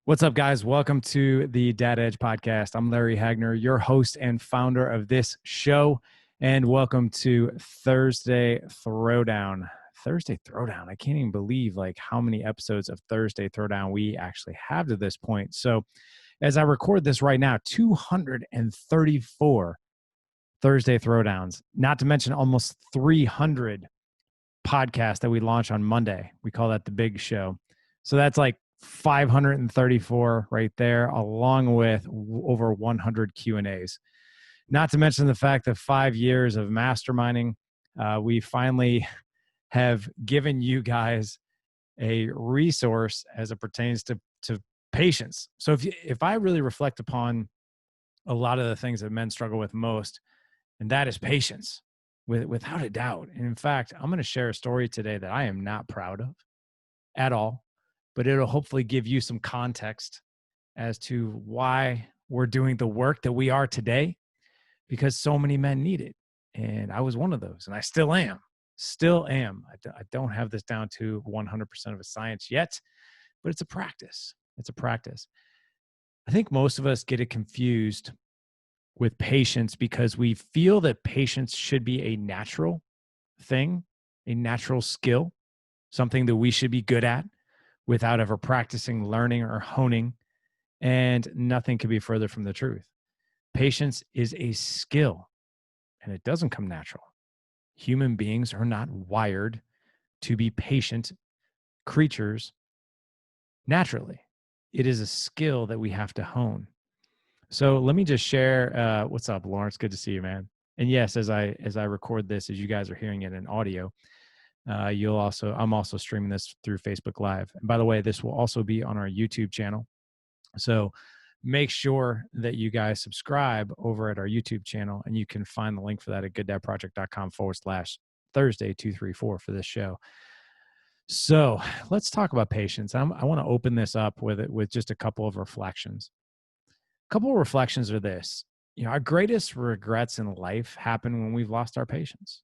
What's up, guys? Welcome to the Dad Edge podcast. I'm Larry Hagner, your host and founder of this show, and welcome to Thursday Throwdown. Thursday Throwdown. I can't even believe how many episodes of Thursday Throwdown we actually have to this point. So, as I record this right now, 234 Thursday Throwdowns, not to mention almost 300 podcasts that we launch on Monday. We call that the big show. So that's like 534 right there, along with over 100 Q&As. Not to mention the fact that 5 years of masterminding, we finally have given you guys a resource as it pertains to patience. So if I really reflect upon a lot of the things that men struggle with most, and that is patience, without a doubt. And in fact, I'm going to share a story today that I am not proud of at all, but it'll hopefully give you some context as to why we're doing the work that we are today, because so many men need it. And I was one of those, and I still am. I don't have this down to 100% of a science yet, but it's a practice. It's a practice. I think most of us get it confused with patience because we feel that patience should be a natural thing, a natural skill, something that we should be good at without ever practicing, learning, or honing. And nothing could be further from the truth. Patience is a skill, and it doesn't come natural. Human beings are not wired to be patient creatures naturally. It is a skill that we have to hone. So let me just share. What's up, Lawrence? Good to see you, man. And yes, as I record this, as you guys are hearing it in audio, I'm also streaming this through Facebook Live. And by the way, this will also be on our YouTube channel. So make sure that you guys subscribe over at our YouTube channel, and you can find the link for that at gooddadproject.com/Thursday234 for this show. So let's talk about patience. I want to open this up with just a couple of reflections. A couple of reflections are this: our greatest regrets in life happen when we've lost our patience.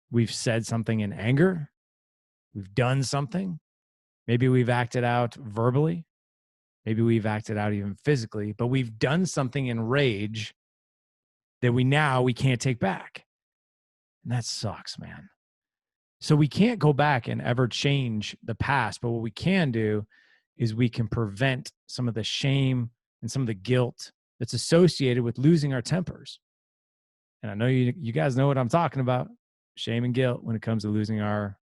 We've said something in anger. We've done something. Maybe we've acted out verbally. Maybe we've acted out even physically, but we've done something in rage that we can't take back. And that sucks, man. So we can't go back and ever change the past, but what we can do is we can prevent some of the shame and some of the guilt that's associated with losing our tempers. And I know you guys know what I'm talking about. Shame and guilt when it comes to losing our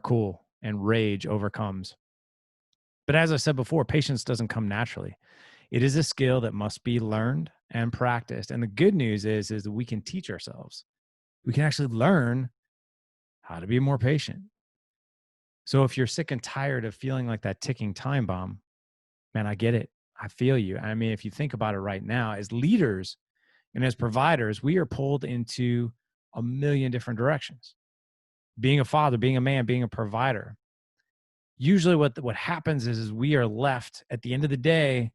cool, and rage overcomes. But as I said before, patience doesn't come naturally. It is a skill that must be learned and practiced. And the good news is that we can teach ourselves. We can actually learn how to be more patient. So if you're sick and tired of feeling like that ticking time bomb, man, I get it. I feel you. I mean, if you think about it right now, as leaders and as providers, we are pulled into a million different directions. Being a father, being a man, being a provider. Usually what happens is we are left at the end of the day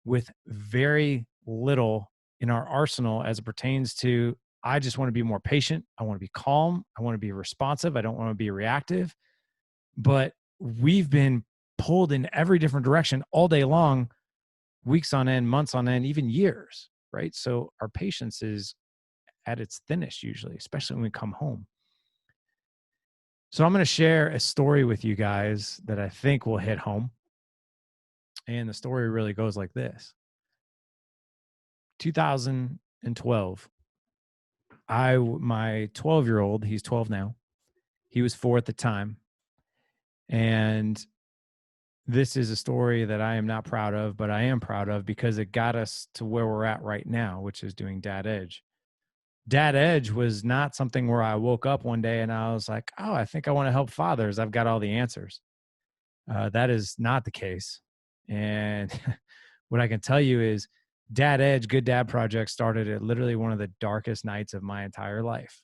with very little in our arsenal as it pertains to, I just want to be more patient. I want to be calm. I want to be responsive. I don't want to be reactive. But we've been pulled in every different direction all day long, weeks on end, months on end, even years, right? So our patience is at its thinnest usually, especially when we come home. So I'm going to share a story with you guys that I think will hit home. And the story really goes like this. 2012, my 12-year-old, he's 12 now. He was 4 at the time. And this is a story that I am not proud of, but I am proud of because it got us to where we're at right now, which is doing Dad Edge. Dad Edge was not something where I woke up one day and I was like, oh, I think I want to help fathers. I've got all the answers. That is not the case. And what I can tell you is Dad Edge, Good Dad Project started at literally one of the darkest nights of my entire life.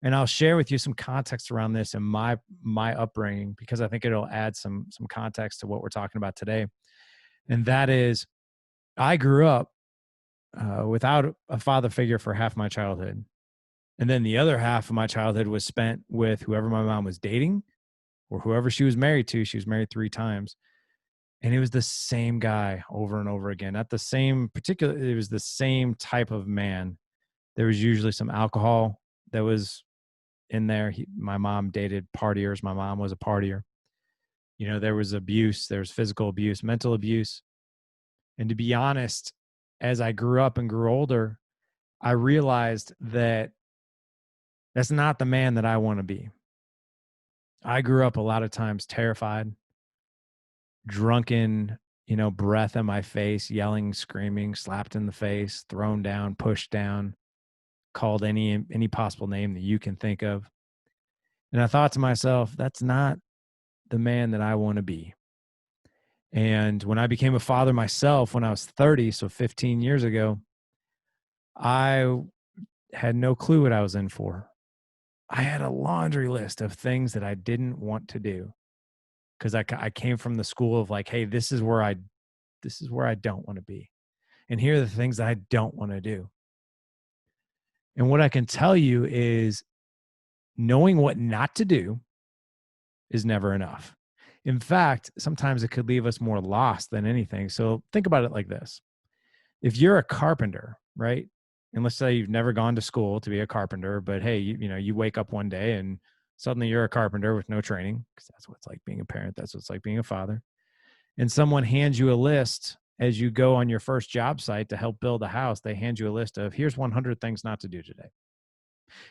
And I'll share with you some context around this and my upbringing, because I think it'll add some context to what we're talking about today. And that is, I grew up without a father figure for half my childhood. And then the other half of my childhood was spent with whoever my mom was dating or whoever she was married to. She was married 3 times. And it was the same guy over and over again. Not the same particular, it was the same type of man. There was usually some alcohol that was in there. My mom dated partiers. My mom was a partier. You know, there was abuse, there was physical abuse, mental abuse. And to be honest, as I grew up and grew older, I realized that that's not the man that I want to be. I grew up a lot of times terrified, drunken, breath in my face, yelling, screaming, slapped in the face, thrown down, pushed down, called any possible name that you can think of. And I thought to myself, that's not the man that I want to be. And when I became a father myself when I was 30, so 15 years ago, I had no clue what I was in for. I had a laundry list of things that I didn't want to do because I came from the school of like, hey, this is where I don't want to be. And here are the things that I don't want to do. And what I can tell you is knowing what not to do is never enough. In fact, sometimes it could leave us more lost than anything. So think about it like this. If you're a carpenter, right? And let's say you've never gone to school to be a carpenter, but hey, you wake up one day and suddenly you're a carpenter with no training, because that's what it's like being a parent. That's what it's like being a father. And someone hands you a list as you go on your first job site to help build a house. They hand you a list of here's 100 things not to do today.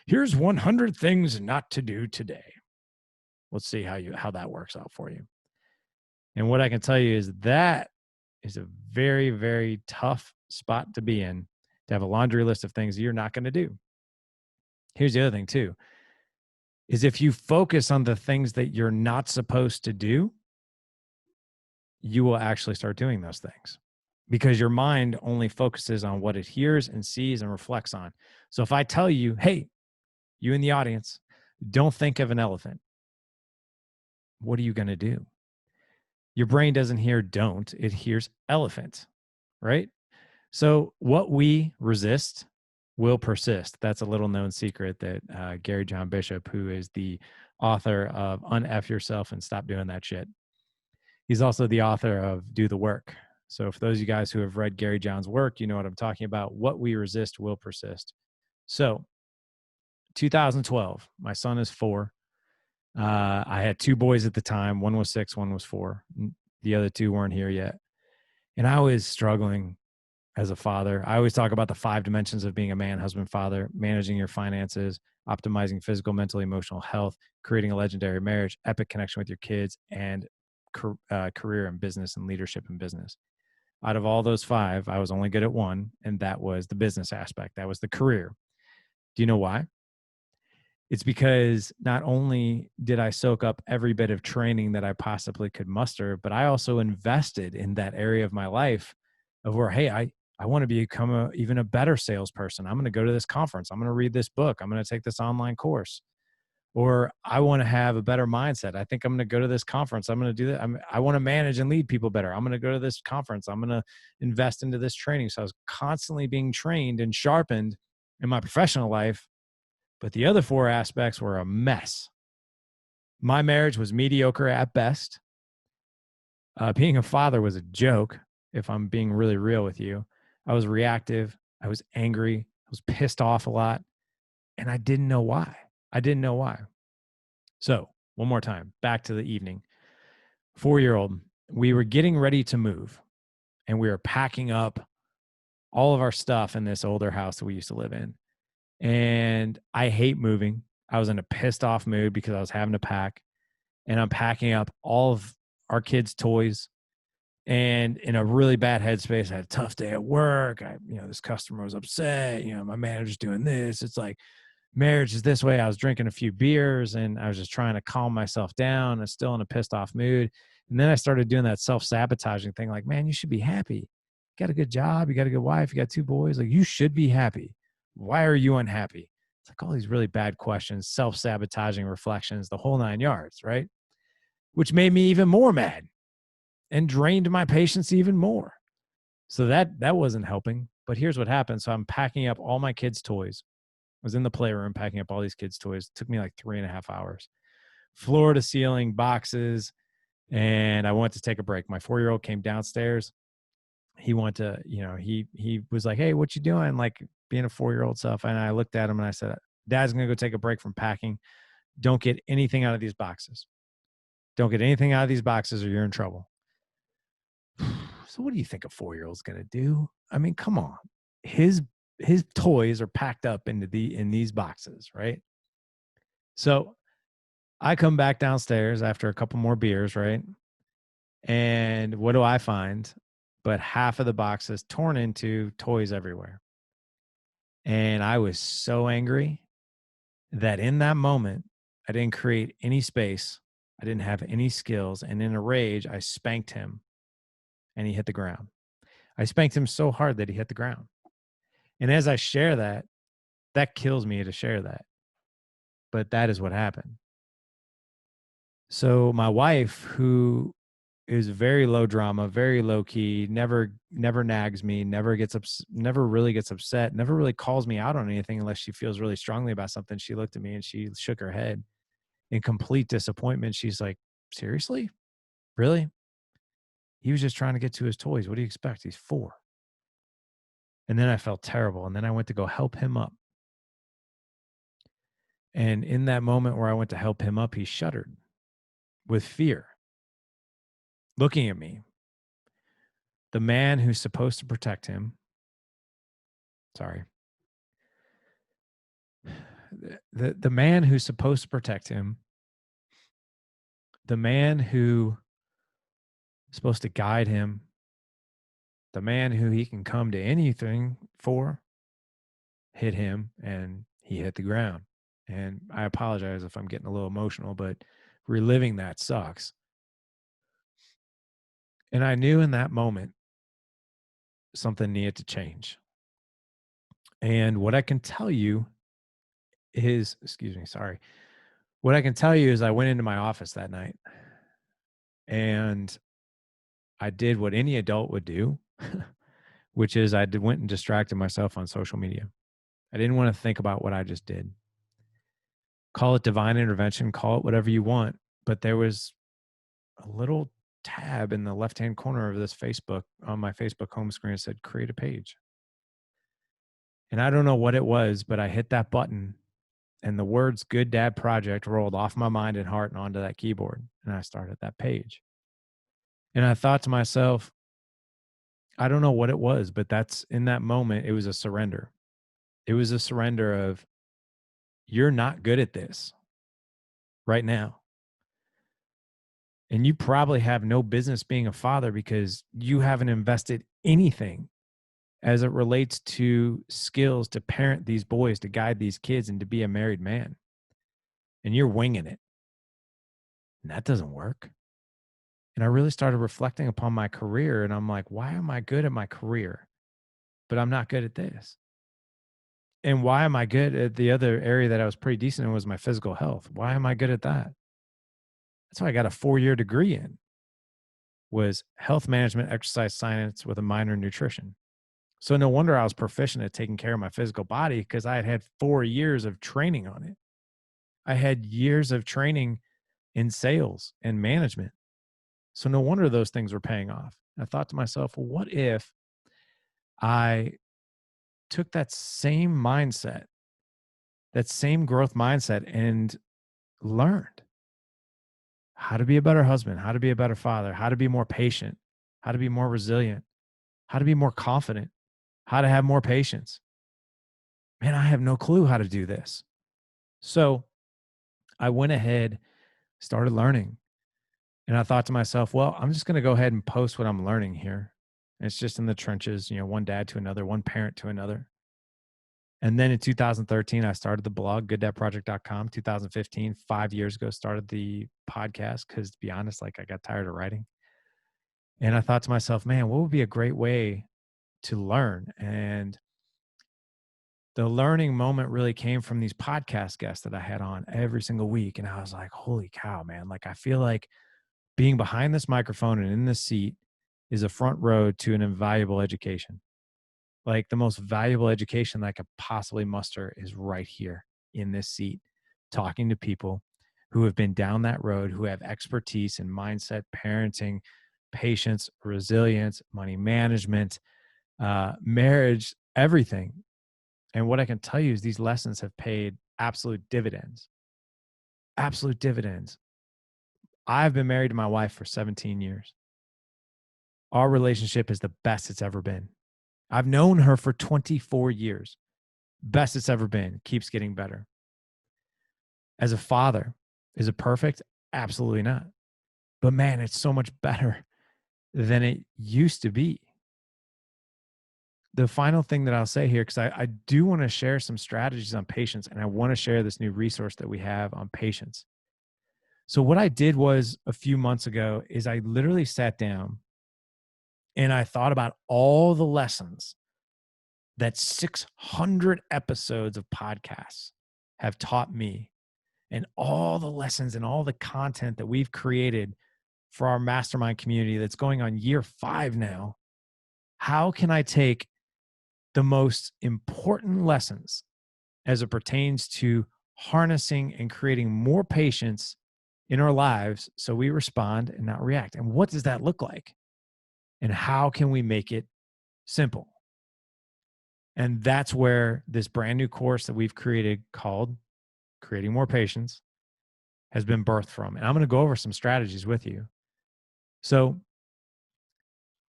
Here's 100 things not to do today. Let's see how that works out for you. And what I can tell you is that is a very, very tough spot to be in, to have a laundry list of things you're not going to do. Here's the other thing too, is if you focus on the things that you're not supposed to do, you will actually start doing those things because your mind only focuses on what it hears and sees and reflects on. So if I tell you, hey, you in the audience, don't think of an elephant, what are you going to do? Your brain doesn't hear don't, it hears elephant, right? So what we resist will persist. That's a little known secret that Gary John Bishop, who is the author of Unf Yourself and Stop Doing That Shit, he's also the author of Do the Work. So for those of you guys who have read Gary John's work, you know what I'm talking about. What we resist will persist. So 2012, my son is 4. I had 2 boys at the time. One was 6, one was 4. The other 2 weren't here yet. And I was struggling as a father. I always talk about the 5 dimensions of being a man, husband, father: managing your finances, optimizing physical, mental, emotional health, creating a legendary marriage, epic connection with your kids, and career and business and leadership in business. Out of all those 5, I was only good at 1, and that was the business aspect. That was the career. Do you know why? It's because not only did I soak up every bit of training that I possibly could muster, but I also invested in that area of my life of where, hey, I want to become even a better salesperson. I'm going to go to this conference. I'm going to read this book. I'm going to take this online course. Or I want to have a better mindset. I think I'm going to go to this conference. I'm going to do that. I want to manage and lead people better. I'm going to go to this conference. I'm going to invest into this training. So I was constantly being trained and sharpened in my professional life. But the other 4 aspects were a mess. My marriage was mediocre at best. Being a father was a joke, if I'm being really real with you. I was reactive. I was angry. I was pissed off a lot. And I didn't know why. So one more time, back to the evening. 4-year-old, we were getting ready to move. And we were packing up all of our stuff in this older house that we used to live in. And I hate moving. I was in a pissed off mood because I was having to pack, and I'm packing up all of our kids' toys, and in a really bad headspace. I had a tough day at work. This customer was upset. My manager's doing this. It's like marriage is this way. I was drinking a few beers and I was just trying to calm myself down. I'm still in a pissed off mood. And then I started doing that self-sabotaging thing. Like, man, you should be happy. You got a good job. You got a good wife. You got 2 boys. Like, you should be happy. Why are you unhappy? It's like all these really bad questions, self-sabotaging reflections, the whole 9 yards, right? Which made me even more mad and drained my patience even more. So that wasn't helping. But here's what happened. So I'm packing up all my kids' toys. I was in the playroom packing up all these kids' toys. It took me like 3.5 hours. Floor to ceiling boxes, And I went to take a break. My 4-year-old came downstairs. He wanted to, he was like, "Hey, what you doing?" Like being a 4-year-old stuff. And I looked at him and I said, "Dad's going to go take a break from packing. Don't get anything out of these boxes. Don't get anything out of these boxes or you're in trouble." So what do you think a 4-year-old's going to do? I mean, come on. His toys are packed up in these boxes, right? So I come back downstairs after a couple more beers, right? And what do I find? But half of the boxes torn into, toys everywhere. And I was so angry that in that moment, I didn't create any space. I didn't have any skills. And in a rage, I spanked him and he hit the ground. I spanked him so hard that he hit the ground. And as I share that, that kills me to share that. But that is what happened. So my wife, who is very low drama, very low key, never nags me, never really gets upset, never really calls me out on anything unless she feels really strongly about something. She looked at me and she shook her head in complete disappointment. She's like, "Seriously? Really? He was just trying to get to his toys. What do you expect? He's 4." And then I felt terrible. And then I went to go help him up. And in that moment where I went to help him up, he shuddered with fear, looking at me. The man who's supposed to protect him, sorry, the man who's supposed to protect him, the man who is supposed to guide him, the man who he can come to anything for, hit him and he hit the ground. And I apologize if I'm getting a little emotional, but reliving that sucks. And I knew in that moment something needed to change. And what I can tell you is, excuse me, sorry. What I can tell you is I went into my office that night and I did what any adult would do, which is went and distracted myself on social media. I didn't want to think about what I just did. Call it divine intervention, call it whatever you want. But there was a little tab in the left-hand corner of this Facebook on my Facebook home screen that said create a page. And I don't know what it was, but I hit that button and the words Good Dad Project rolled off my mind and heart and onto that keyboard. And I started that page. And I thought to myself, I don't know what it was, but that's in that moment, it was a surrender. It was a surrender of, you're not good at this right now. And you probably have no business being a father because you haven't invested anything as it relates to skills to parent these boys, to guide these kids, and to be a married man. And you're winging it. And that doesn't work. And I really started reflecting upon my career. And I'm like, why am I good at my career, but I'm not good at this? And why am I good at the other area that I was pretty decent in was my physical health? Why am I good at that? That's why I got a 4-year degree in, was health management, exercise science with a minor in nutrition. So no wonder I was proficient at taking care of my physical body because I had had 4 years of training on it. I had years of training in sales and management. So no wonder those things were paying off. I thought to myself, well, what if I took that same mindset, that same growth mindset, and learned how to be a better husband, how to be a better father, how to be more patient, how to be more resilient, how to be more confident, how to have more patience. Man, I have no clue how to do this. So I went ahead, started learning, and I thought to myself, well, I'm just going to go ahead and post what I'm learning here. And it's just in the trenches, one dad to another, one parent to another. And then in 2013, I started the blog, gooddadproject.com. 2015, 5 years ago, started the podcast because, to be honest, I got tired of writing. And I thought to myself, man, what would be a great way to learn? And the learning moment really came from these podcast guests that I had on every single week. And I was like, holy cow, man. I feel like being behind this microphone and in this seat is a front row to an invaluable education. Like the most valuable education that I could possibly muster is right here in this seat, talking to people who have been down that road, who have expertise in mindset, parenting, patience, resilience, money management, marriage, everything. And what I can tell you is these lessons have paid absolute dividends. Absolute dividends. I've been married to my wife for 17 years. Our relationship is the best it's ever been. I've known her for 24 years. Best it's ever been. Keeps getting better. As a father, is it perfect? Absolutely not. But man, it's so much better than it used to be. The final thing that I'll say here, because I do want to share some strategies on patience, and I want to share this new resource that we have on patience. So what I did was a few months ago is I literally sat down and I thought about all the lessons that 600 episodes of podcasts have taught me, and all the lessons and all the content that we've created for our mastermind community that's going on year 5 now. How can I take the most important lessons as it pertains to harnessing and creating more patience in our lives so we respond and not react? And what does that look like? And how can we make it simple? And that's where this brand new course that we've created called Creating More Patience has been birthed from. And I'm going to go over some strategies with you. So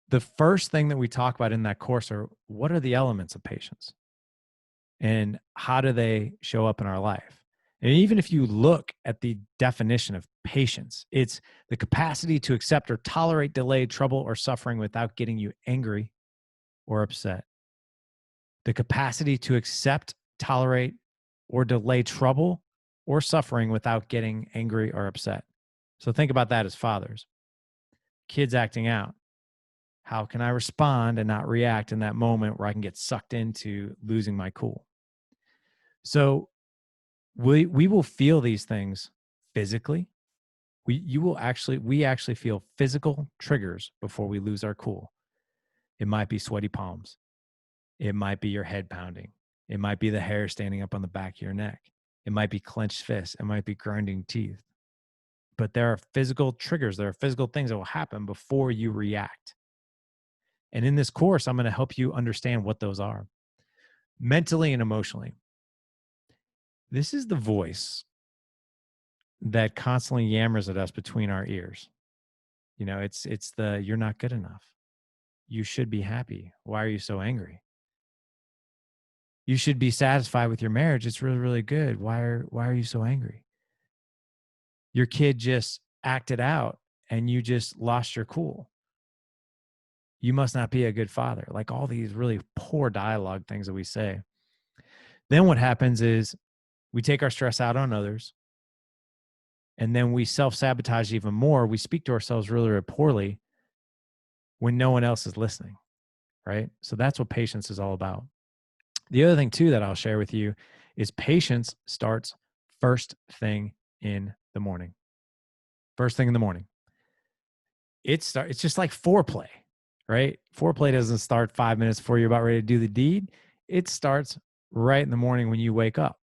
the first thing that we talk about in that course are, what are the elements of patience and how do they show up in our life? And even if you look at the definition of patience, it's the capacity to accept or tolerate delayed trouble or suffering without getting you angry or upset. The capacity to accept, tolerate, or delay trouble or suffering without getting angry or upset. So think about that as fathers. Kids acting out. How can I respond and not react in that moment where I can get sucked into losing my cool? So we will feel these things physically. We actually feel physical triggers before we lose our cool. It might be sweaty palms. It might be your head pounding. It might be the hair standing up on the back of your neck. It might be clenched fists. It might be grinding teeth. But there are physical triggers. There are physical things that will happen before you react. And in this course, I'm going to help you understand what those are mentally and emotionally. This is the voice that constantly yammers at us between our ears. You know, it's the, you're not good enough. You should be happy. Why are you so angry? You should be satisfied with your marriage. It's really, really good. Why are you so angry? Your kid just acted out and you just lost your cool. You must not be a good father. Like all these really poor dialogue things that we say. Then what happens is we take our stress out on others, and then we self-sabotage even more. We speak to ourselves really, really poorly when no one else is listening, right? So that's what patience is all about. The other thing too that I'll share with you is patience starts first thing in the morning. First thing in the morning. It's just like foreplay, right? Foreplay doesn't start 5 minutes before you're about ready to do the deed. It starts right in the morning when you wake up.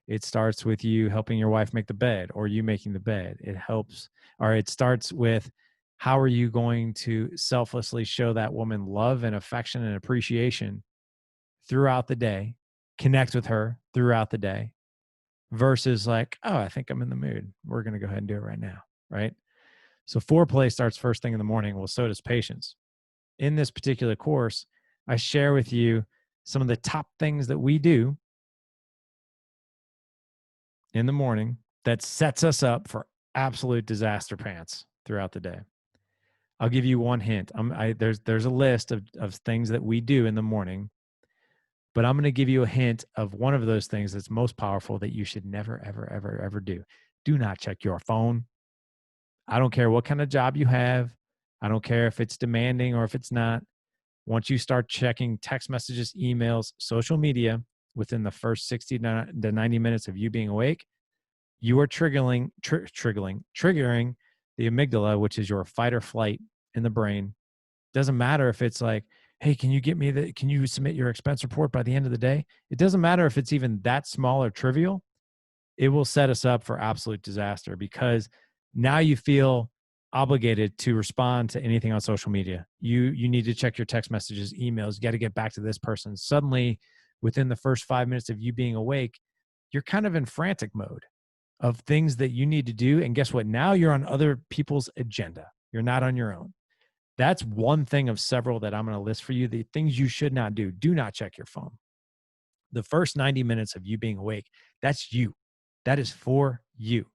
It starts with you helping your wife make the bed or you making the bed. It starts with, how are you going to selflessly show that woman love and affection and appreciation throughout the day, connect with her throughout the day, versus like, oh, I think I'm in the mood. We're going to go ahead and do it right now, right? So foreplay starts first thing in the morning. Well, so does patience. In this particular course, I share with you some of the top things that we do in the morning that sets us up for absolute disaster pants throughout the day. I'll give you one hint. There's a list of things that we do in the morning, but I'm going to give you a hint of one of those things that's most powerful that you should never, ever, ever, ever do. Do not check your phone. I don't care what kind of job you have. I don't care if it's demanding or if it's not. Once you start checking text messages, emails, social media within the first 60 to 90 minutes of you being awake, you are triggering the amygdala, which is your fight or flight in the brain. Doesn't matter if it's like, hey, can you submit your expense report by the end of the day? It doesn't matter if it's even that small or trivial. it will set us up for absolute disaster, because now you feel obligated to respond to anything on social media. You need to check your text messages, emails. You got to get back to this person. Suddenly, within the first 5 minutes of you being awake, you're kind of in frantic mode of things that you need to do. And guess what? Now you're on other people's agenda. You're not on your own. That's one thing of several that I'm going to list for you. The things you should not do. Do not check your phone. The first 90 minutes of you being awake, that's you. That is for you.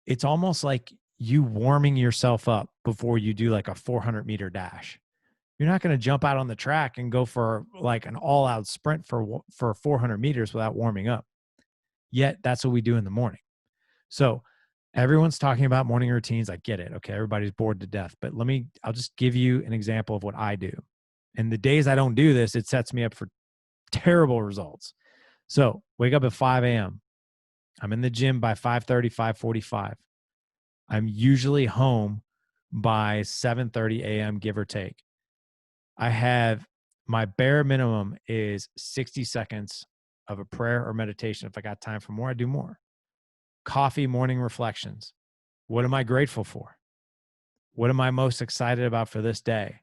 It's almost like you warming yourself up before you do like a 400-meter dash. You're not going to jump out on the track and go for like an all-out sprint for 400 meters without warming up. Yet that's what we do in the morning. So everyone's talking about morning routines. I get it. Okay. Everybody's bored to death, but I'll just give you an example of what I do. And the days I don't do this, it sets me up for terrible results. So wake up at 5 a.m. I'm in the gym by 5:30, 5:45. I'm usually home by 7:30 a.m., give or take. I have my bare minimum is 60 seconds of a prayer or meditation. If I got time for more, I do more. Coffee, morning reflections. What am I grateful for? What am I most excited about for this day?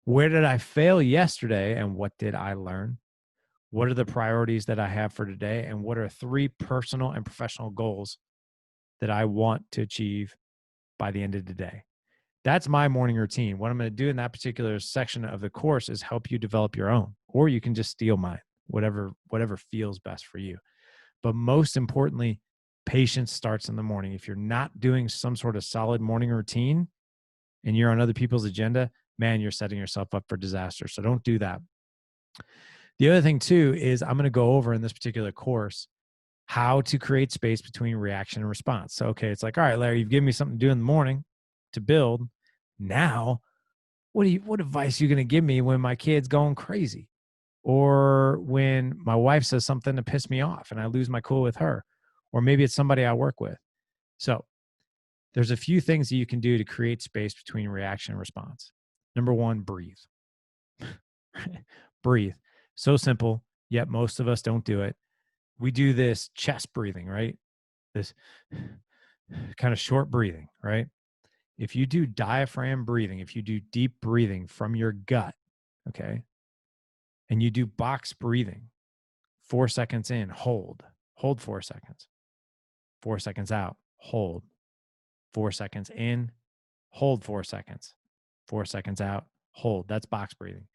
Where did I fail yesterday and what did I learn? What are the priorities that I have for today? And what are 3 personal and professional goals that I want to achieve by the end of the day? That's my morning routine. What I'm going to do in that particular section of the course is help you develop your own, or you can just steal mine, whatever feels best for you. But most importantly, patience starts in the morning. If you're not doing some sort of solid morning routine and you're on other people's agenda, man, you're setting yourself up for disaster. So don't do that. The other thing too is I'm going to go over in this particular course how to create space between reaction and response. So, okay, it's like, all right, Larry, you've given me something to do in the morning to build. Now, what advice are you going to give me when my kid's going crazy, or when my wife says something to piss me off and I lose my cool with her, or maybe it's somebody I work with? So there's a few things that you can do to create space between reaction and response. Number 1, breathe. Breathe. So simple, yet most of us don't do it. We do this chest breathing, right? This kind of short breathing, right? If you do diaphragm breathing, if you do deep breathing from your gut, okay, and you do box breathing, 4 seconds in, hold 4 seconds, 4 seconds out, hold 4 seconds in, hold 4 seconds, 4 seconds out, hold. That's box breathing.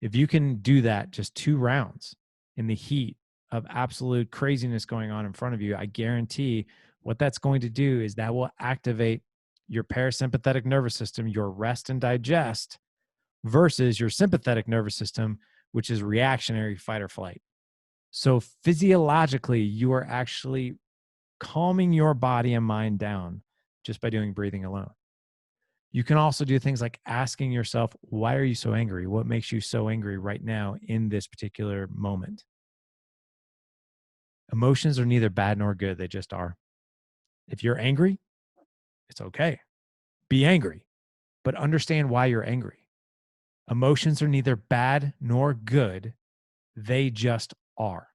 If you can do that just 2 rounds in the heat of absolute craziness going on in front of you, I guarantee what that's going to do is that will activate your parasympathetic nervous system, your rest and digest, versus your sympathetic nervous system, which is reactionary, fight or flight. So physiologically, you are actually calming your body and mind down just by doing breathing alone. You can also do things like asking yourself, why are you so angry? What makes you so angry right now in this particular moment? Emotions are neither bad nor good. They just are. If you're angry, it's okay. Be angry, but understand why you're angry. Emotions are neither bad nor good. They just are.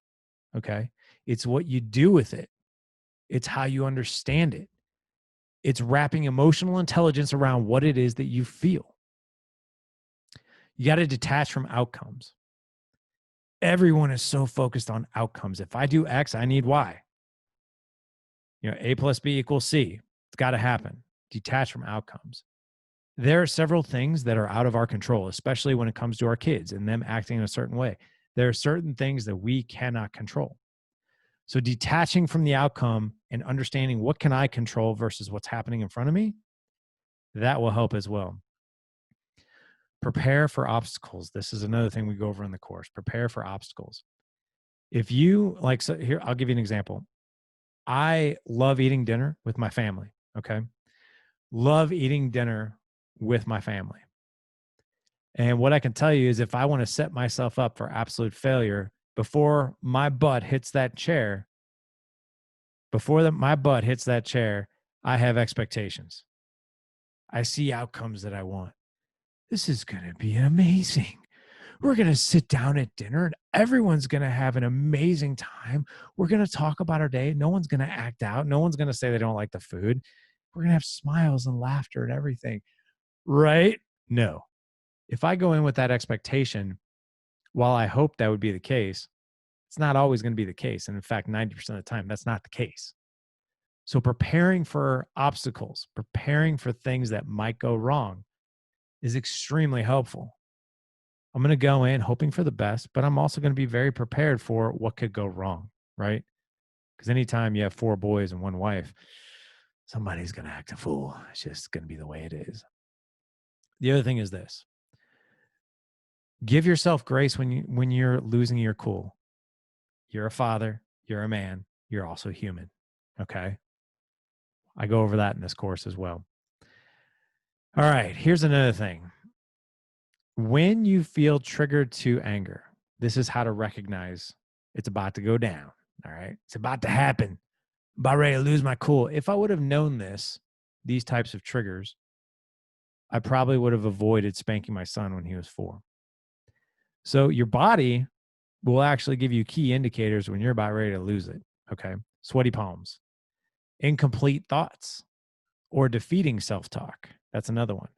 Okay. It's what you do with it. It's how you understand it. It's wrapping emotional intelligence around what it is that you feel. You got to detach from outcomes. Everyone is so focused on outcomes. If I do X, I need Y. A plus B equals C. It's got to happen. Detach from outcomes. There are several things that are out of our control, especially when it comes to our kids and them acting in a certain way. There are certain things that we cannot control. So detaching from the outcome and understanding what can I control versus what's happening in front of me, that will help as well. Prepare for obstacles. This is another thing we go over in the course. Prepare for obstacles. If you like, so here, I'll give you an example. I love eating dinner with my family. Okay. Love eating dinner with my family. And what I can tell you is if I want to set myself up for absolute failure before my butt hits that chair, I have expectations. I see outcomes that I want. This is going to be amazing. We're going to sit down at dinner and everyone's going to have an amazing time. We're going to talk about our day. No one's going to act out. No one's going to say they don't like the food. We're going to have smiles and laughter and everything. Right? No. If I go in with that expectation, while I hope that would be the case, it's not always going to be the case. And in fact, 90% of the time, that's not the case. So preparing for obstacles, preparing for things that might go wrong is extremely helpful. I'm going to go in hoping for the best, but I'm also going to be very prepared for what could go wrong, right? Because anytime you have 4 boys and 1 wife, somebody's going to act a fool. It's just going to be the way it is. The other thing is this. Give yourself grace when you're losing your cool. You're a father, you're a man, you're also human, okay? I go over that in this course as well. All right, here's another thing. When you feel triggered to anger, this is how to recognize it's about to go down. All right. It's about to happen. I'm about ready to lose my cool. If I would have known these types of triggers, I probably would have avoided spanking my son when he was 4. So your body will actually give you key indicators when you're about ready to lose it. Okay. Sweaty palms, incomplete thoughts, or defeating self-talk. That's another one.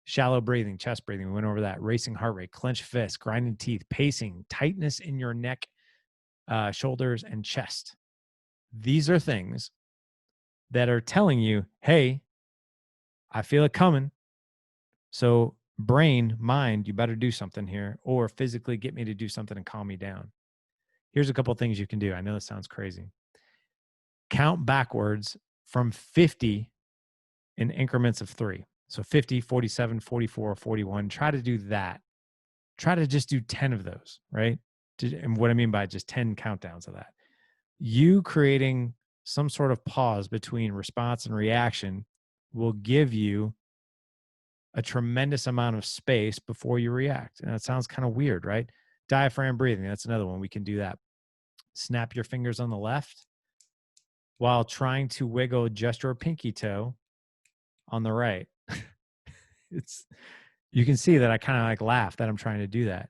Shallow breathing, chest breathing. We went over that. Racing heart rate, clenched fists, grinding teeth, pacing, tightness in your neck, shoulders, and chest. These are things that are telling you, hey, I feel it coming. So brain, mind, you better do something here, or physically get me to do something and calm me down. Here's a couple of things you can do. I know this sounds crazy. Count backwards from 50 in increments of 3. So 50, 47, 44, 41. Try to do that. Try to just do 10 of those, right? And what I mean by just 10 countdowns of that. You creating some sort of pause between response and reaction will give you a tremendous amount of space before you react. And that sounds kind of weird, right? Diaphragm breathing. That's another one. We can do that. Snap your fingers on the left while trying to wiggle just your pinky toe on the right. You can see that I kind of like laugh that I'm trying to do that.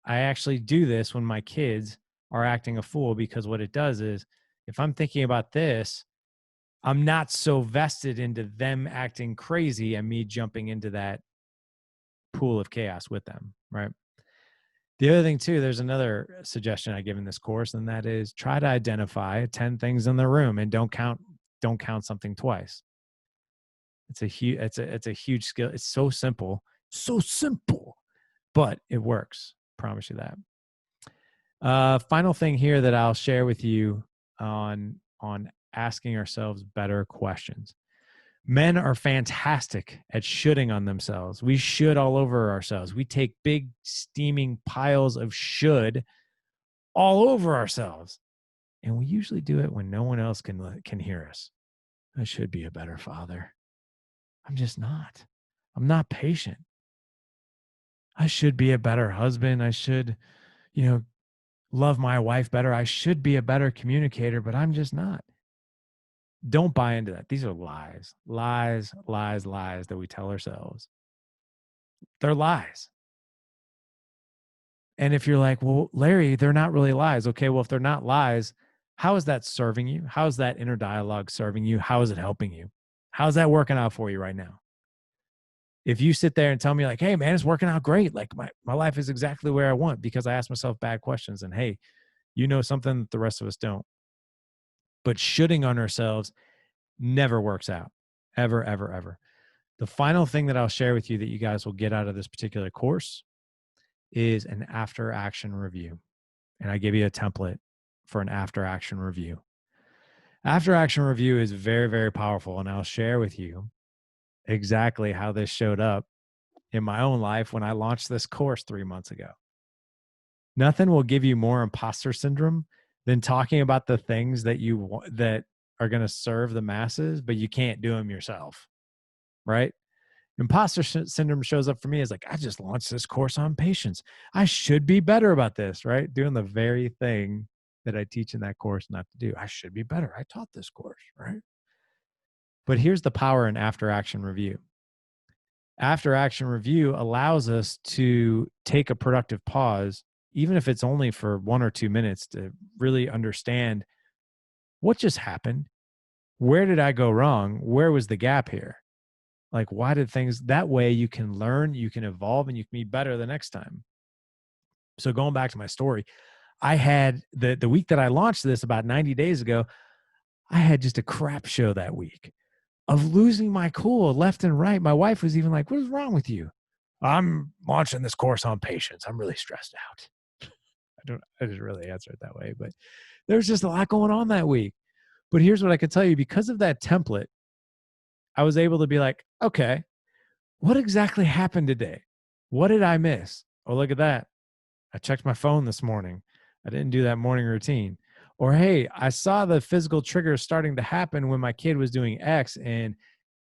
I actually do this when my kids are acting a fool, because what it does is if I'm thinking about this, I'm not so vested into them acting crazy and me jumping into that pool of chaos with them, right? The other thing too, there's another suggestion I give in this course, and that is try to identify 10 things in the room and don't count something twice. It's a huge skill. It's so simple, but it works. Promise you that. Final thing here that I'll share with you on asking ourselves better questions. Men are fantastic at shoulding on themselves. We should all over ourselves. We take big steaming piles of should all over ourselves. And we usually do it when no one else can hear us. I should be a better father. I'm just not. I'm not patient. I should be a better husband. I should, love my wife better. I should be a better communicator, but I'm just not. Don't buy into that. These are lies that we tell ourselves. They're lies. And if you're like, well, Larry, they're not really lies. Okay, well, if they're not lies, how is that serving you? How is that inner dialogue serving you? How is it helping you? How's that working out for you right now? If you sit there and tell me like, hey, man, it's working out great. Like my life is exactly where I want because I ask myself bad questions. And hey, you know something that the rest of us don't. But shoulding on ourselves never works out. Ever, ever, ever. The final thing that I'll share with you that you guys will get out of this particular course is an after action review. And I give you a template for an after action review. After action review is very, very powerful. And I'll share with you exactly how this showed up in my own life when I launched this course 3 months ago. Nothing will give you more imposter syndrome than talking about the things that are going to serve the masses, but you can't do them yourself, right? Imposter syndrome shows up for me as like, I just launched this course on patience. I should be better about this, right? Doing the very thing that I teach in that course not to do. I should be better. I taught this course, right? But here's the power in after action review. After action review allows us to take a productive pause, even if it's only for 1 or 2 minutes, to really understand what just happened. Where did I go wrong? Where was the gap here? Like, why did things that way? You can learn, you can evolve, and you can be better the next time. So, going back to my story, I had the week that I launched this about 90 days ago, I had just a crap show that week of losing my cool left and right. My wife was even like, "What is wrong with you?" I'm launching this course on patience. I'm really stressed out. I didn't really answer it that way, but there's just a lot going on that week. But here's what I could tell you: because of that template, I was able to be like, okay, what exactly happened today? What did I miss? Oh, look at that. I checked my phone this morning. I didn't do that morning routine. Or, hey, I saw the physical triggers starting to happen when my kid was doing X and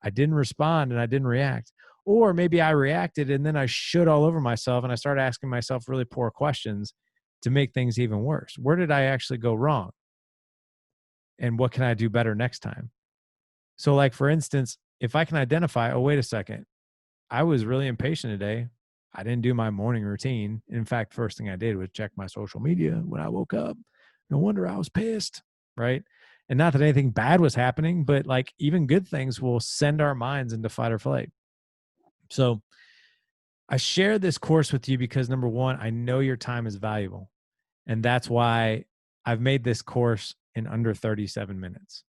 I didn't respond and I didn't react. Or maybe I reacted and then I shit all over myself and I started asking myself really poor questions to make things even worse. Where did I actually go wrong? And what can I do better next time? So, like, for instance, if I can identify, oh, wait a second, I was really impatient today. I didn't do my morning routine. In fact, first thing I did was check my social media when I woke up. No wonder I was pissed, right? And not that anything bad was happening, but like even good things will send our minds into fight or flight. So I share this course with you because number one, I know your time is valuable. And that's why I've made this course in under 37 minutes.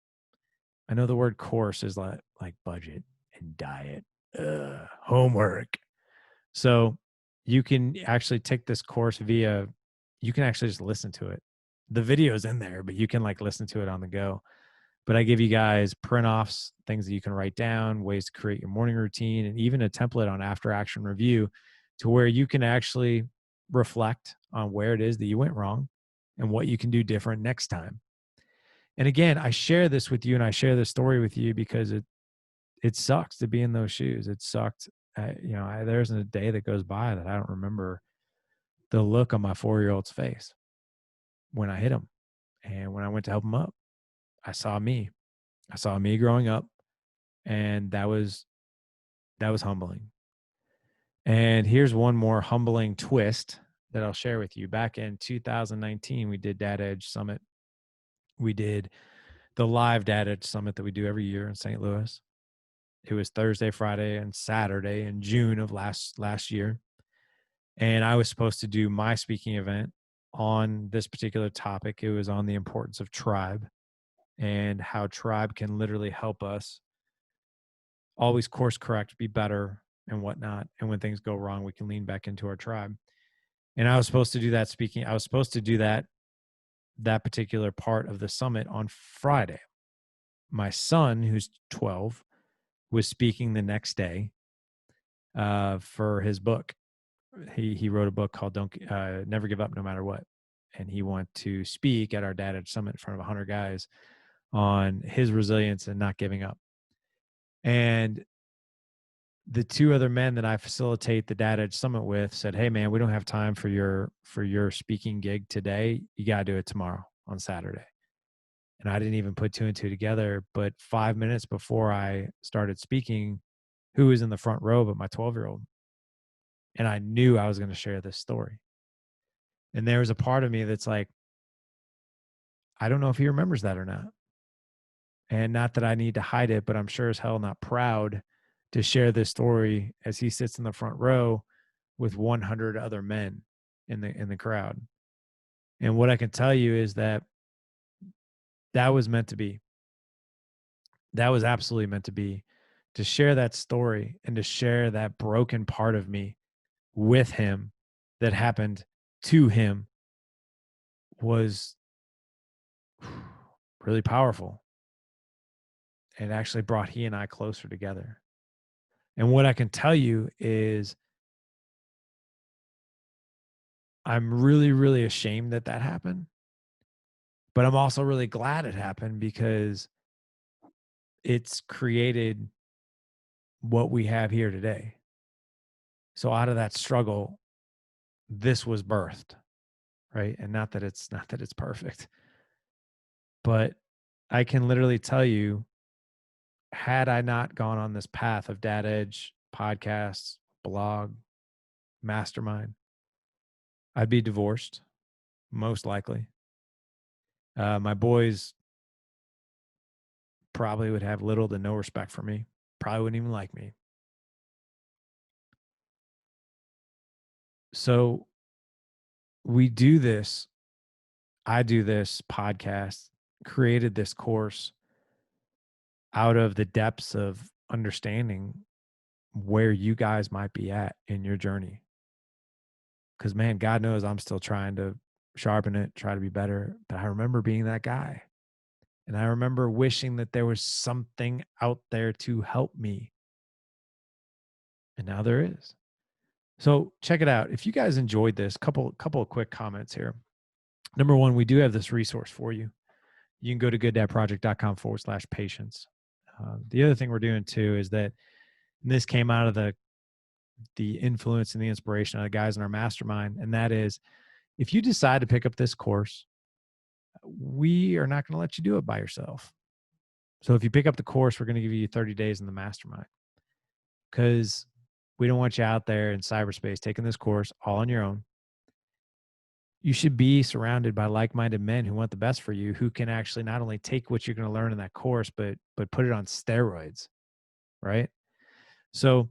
I know the word course is like budget and diet, homework. So you can actually take this course via, you can actually just listen to it. The video's in there, but you can like listen to it on the go. But I give you guys print offs, things that you can write down, ways to create your morning routine, and even a template on after action review to where you can actually reflect on where it is that you went wrong and what you can do different next time. And again, I share this with you and I share this story with you because it sucks to be in those shoes. It sucked. There isn't a day that goes by that I don't remember the look on my 4-year-old's face when I hit him. And when I went to help him up, I saw me. I saw me growing up. And that was humbling. And here's one more humbling twist that I'll share with you. Back in 2019, we did Dad Edge Summit. We did the live Dad Edge Summit that we do every year in St. Louis. It was Thursday, Friday, and Saturday in June of last year. And I was supposed to do my speaking event on this particular topic. It was on the importance of tribe and how tribe can literally help us always course correct, be better, and whatnot. And when things go wrong, we can lean back into our tribe. And I was supposed to do that speaking. I was supposed to do that particular part of the summit on Friday. My son, who's 12, was speaking the next day for his book. He wrote a book called "Don't Never Give Up No Matter What," and he wanted to speak at our Dad Edge Summit in front of 100 guys on his resilience and not giving up. And the two other men that I facilitate the Dad Edge Summit with said, "Hey, man, we don't have time for your speaking gig today. You got to do it tomorrow on Saturday." And I didn't even put two and two together. But 5 minutes before I started speaking, who was in the front row but my 12-year-old? And I knew I was going to share this story. And there was a part of me that's like, I don't know if he remembers that or not. And not that I need to hide it, but I'm sure as hell not proud to share this story as he sits in the front row with 100 other men in the crowd. And what I can tell you is that that was meant to be. That was absolutely meant to share that story and to share that broken part of me with him that happened to him was really powerful. It actually brought he and I closer together. And what I can tell you is I'm really, really ashamed that that happened. But I'm also really glad it happened because it's created what we have here today. So out of that struggle, this was birthed, right? And not that it's perfect, but I can literally tell you, had I not gone on this path of Dad Edge podcasts, blog, mastermind, I'd be divorced, most likely. My boys probably would have little to no respect for me, probably wouldn't even like me. So we do this. I do this podcast, created this course out of the depths of understanding where you guys might be at in your journey. Because, man, God knows I'm still trying to sharpen it, try to be better. But I remember being that guy. And I remember wishing that there was something out there to help me. And now there is. So check it out. If you guys enjoyed this, couple of quick comments here. Number one, we do have this resource for you. You can go to gooddadproject.com/patience. The other thing we're doing too is that, and this came out of the influence and the inspiration of the guys in our mastermind, and that is, if you decide to pick up this course, we are not going to let you do it by yourself. So if you pick up the course, we're going to give you 30 days in the mastermind, because we don't want you out there in cyberspace taking this course all on your own. You should be surrounded by like-minded men who want the best for you, who can actually not only take what you're going to learn in that course, but put it on steroids, right? So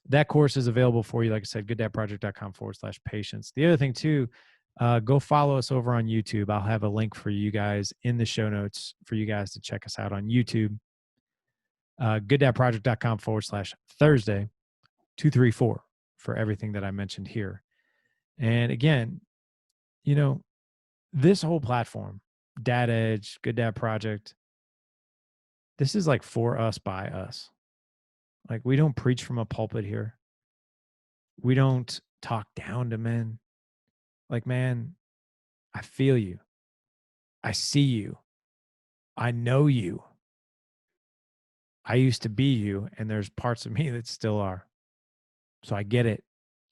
that course is available for you. Like I said, gooddadproject.com/patience. The other thing too, go follow us over on YouTube. I'll have a link for you guys in the show notes for you guys to check us out on YouTube. Gooddadproject.com/Thursday 234 for everything that I mentioned here. And again, you know, this whole platform, Dad Edge, Good Dad Project, this is like for us, by us. Like, we don't preach from a pulpit here. We don't talk down to men. Like, man, I feel you. I see you. I know you. I used to be you, and there's parts of me that still are. So I get it.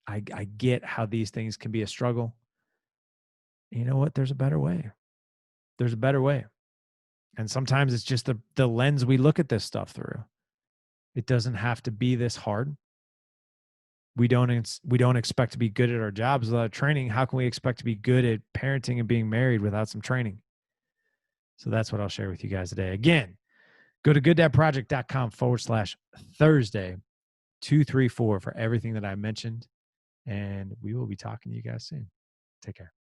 I get how these things can be a struggle. You know what? There's a better way. There's a better way. And sometimes it's just the lens we look at this stuff through. It doesn't have to be this hard. We don't expect to be good at our jobs without training. How can we expect to be good at parenting and being married without some training? So that's what I'll share with you guys today. Again, go to gooddadproject.com/Thursday 234 for everything that I mentioned. And we will be talking to you guys soon. Take care.